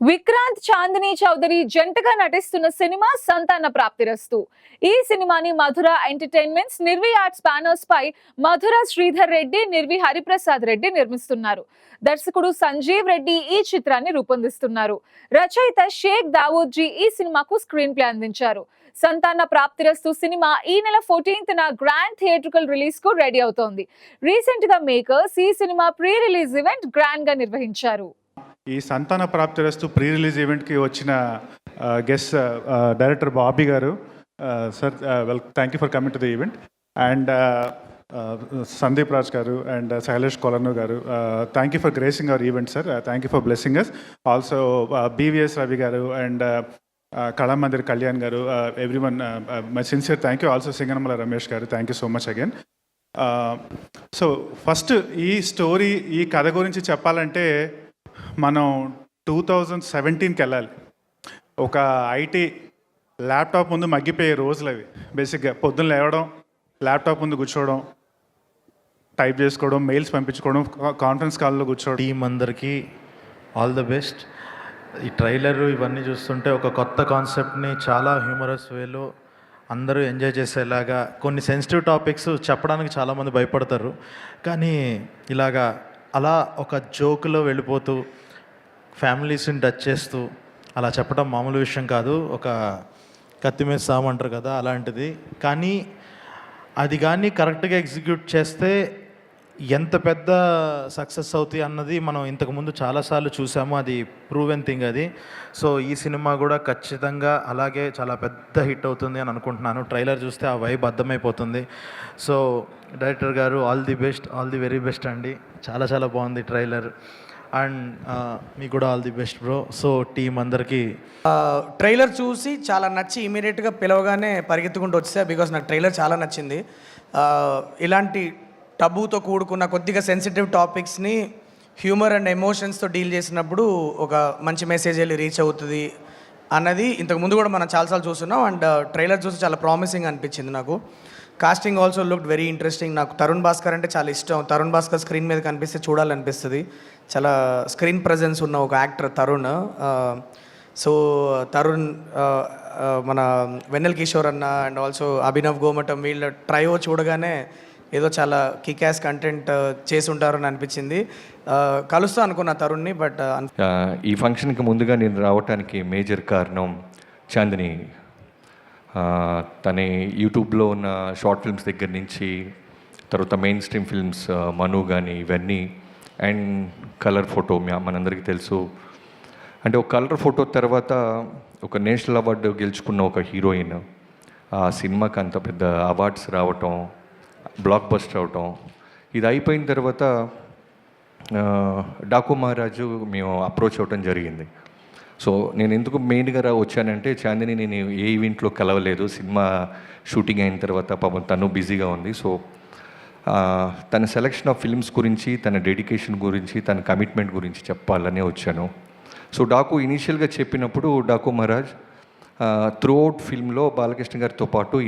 విక్రాంత్ చాందిని చౌదరి జంటగా నటిస్తున్న సినిమా సంతాన ప్రాప్తిరస్తు. ఈ సినిమాని మధుర ఎంటర్టైన్మెంట్స్, నిర్వి ఆర్ట్స్ బ్యానర్స్ పై మధుర శ్రీధర్ రెడ్డి, నిర్వి హరిప్రసాద్ రెడ్డి నిర్మిస్తున్నారు. దర్శకుడు సంజీవ్ రెడ్డి ఈ చిత్రాన్ని రూపొందిస్తున్నారు. రచయిత షేక్ దావూద్ జీ ఈ సినిమాకు స్క్రీన్ ప్లే అందించారు. సంతాన ప్రాప్తిరస్తు సినిమా ఈ నెల 14న గ్రాండ్ థియేట్రికల్ రిలీజ్ కు రెడీ అవుతోంది. రీసెంట్ గా మేకర్స్ ఈ cinema pre release event grand గా నిర్వహించారు. ఈ సంతాన ప్రాప్తిరస్తు ప్రీ రిలీజ్ ఈవెంట్కి వచ్చిన guest director Bobby garu, sir thank you for coming to the event. And Sandeep Raj garu and Shailesh Kolanu garu, thank you for gracing our event sir. Thank you for blessing us. Also BVS Ravi garu and Kalamandir Kalyan garu, everyone my sincere thank you. Also Singanamala Ramesh garu, thank you so much again. So first ఈ story, ఈ కథ గురించి చెప్పాలంటే మనం 2017కి వెళ్ళాలి. ఒక IT laptop ముందు మగ్గిపోయే రోజులు అవి. బేసిక్గా పొద్దున్న లేవడం, ల్యాప్టాప్ ముందు కూర్చోవడం, టైప్ చేసుకోవడం, మెయిల్స్ పంపించుకోవడం, కాన్ఫరెన్స్ కాల్లో కూర్చోవడం. టీం అందరికీ ఆల్ ద బెస్ట్. ఈ ట్రైలర్ ఇవన్నీ చూస్తుంటే ఒక కొత్త కాన్సెప్ట్ని చాలా హ్యూమరస్ వేలో అందరూ ఎంజాయ్ చేసేలాగా, కొన్ని సెన్సిటివ్ టాపిక్స్ చెప్పడానికి చాలామంది భయపడతారు, కానీ ఇలాగా అలా ఒక జోకులో వెళ్ళిపోతూ ఫ్యామిలీస్ని టచ్ చేస్తూ అలా చెప్పడం మామూలు విషయం కాదు. ఒక కత్తి మీద సామంటారు కదా, అలాంటిది. కానీ అది కానీ కరెక్ట్గా ఎగ్జిక్యూట్ చేస్తే ఎంత పెద్ద సక్సెస్ అవుతాయి అన్నది మనం ఇంతకుముందు చాలాసార్లు చూసాము. అది ప్రూవెన్ థింగ్ అది. సో ఈ సినిమా కూడా ఖచ్చితంగా అలాగే చాలా పెద్ద హిట్ అవుతుంది అని అనుకుంటున్నాను. ట్రైలర్ చూస్తే ఆ వైబ్ అర్థమైపోతుంది. సో డైరెక్టర్ గారు all the best, all the very best అండి. చాలా చాలా బాగుంది ట్రైలర్. అండ్ మీకు కూడా all the best bro. So team అందరికీ ట్రైలర్ చూసి చాలా నచ్చి ఇమీడియట్గా పిలవగానే పరిగెత్తుకుంటూ వచ్చా, బికాస్ నాకు ట్రైలర్ చాలా నచ్చింది. ఇలాంటి టబూతో కూడుకున్న కొద్దిగా సెన్సిటివ్ టాపిక్స్ని హ్యూమర్ అండ్ ఎమోషన్స్తో డీల్ చేసినప్పుడు ఒక మంచి మెసేజ్ వెళ్ళి రీచ్ అవుతుంది అన్నది ఇంతకు ముందు కూడా మనం చాలాసార్లు చూస్తున్నాం. అండ్ ట్రైలర్ చూసి చాలా ప్రామిసింగ్ అనిపించింది నాకు. Casting also looked very interesting. నాకు తరుణ్ భాస్కర్ అంటే చాలా ఇష్టం. తరుణ్ భాస్కర్ స్క్రీన్ మీద కనిపిస్తే చూడాలనిపిస్తుంది. చాలా స్క్రీన్ ప్రజెన్స్ ఉన్న ఒక యాక్టర్ తరుణ్. సో తరుణ్, మన వెన్నెల్ కిషోర్ అన్న అండ్ ఆల్సో అభినవ్ గోమటం, వీళ్ళ ట్రైఓ చూడగానే ఏదో చాలా కిక్యాస్ కంటెంట్ చేసి ఉంటారని అనిపించింది. కలుస్తా అనుకున్న తరుణ్ని, బట్ ఈ ఫంక్షన్కి ముందుగా నేను రావడానికి మేజర్ కారణం చాందిని. తన యూట్యూబ్లో ఉన్న షార్ట్ ఫిల్మ్స్ దగ్గర నుంచి, తర్వాత మెయిన్ స్ట్రీమ్ ఫిల్మ్స్ మను కానీ ఇవన్నీ, అండ్ కలర్ ఫోటో మనందరికీ తెలుసు. అంటే ఒక కలర్ ఫోటో తర్వాత ఒక నేషనల్ అవార్డు గెలుచుకున్న ఒక హీరోయిన్. ఆ సినిమాకి అంత పెద్ద అవార్డ్స్ రావటం, బ్లాక్ బస్టర్ అవటం, ఇది అయిపోయిన తర్వాత డాకు మహారాజు మేము అప్రోచ్ అవ్వటం జరిగింది. సో నేను ఎందుకు మెయిన్గా వచ్చానంటే, చాందిని నేను ఏ ఈవెంట్లో కలవలేదు. సినిమా షూటింగ్ అయిన తర్వాత పాపం తను బిజీగా ఉంది. సో తన సెలెక్షన్ ఆఫ్ ఫిల్మ్స్ గురించి, తన డెడికేషన్ గురించి, తన కమిట్మెంట్ గురించి చెప్పాలనే వచ్చాను. సో డాకు ఇనీషియల్గా చెప్పినప్పుడు డాకు మహారాజ్ త్రూ అవుట్ ఫిల్మ్లో బాలకృష్ణ గారితో పాటు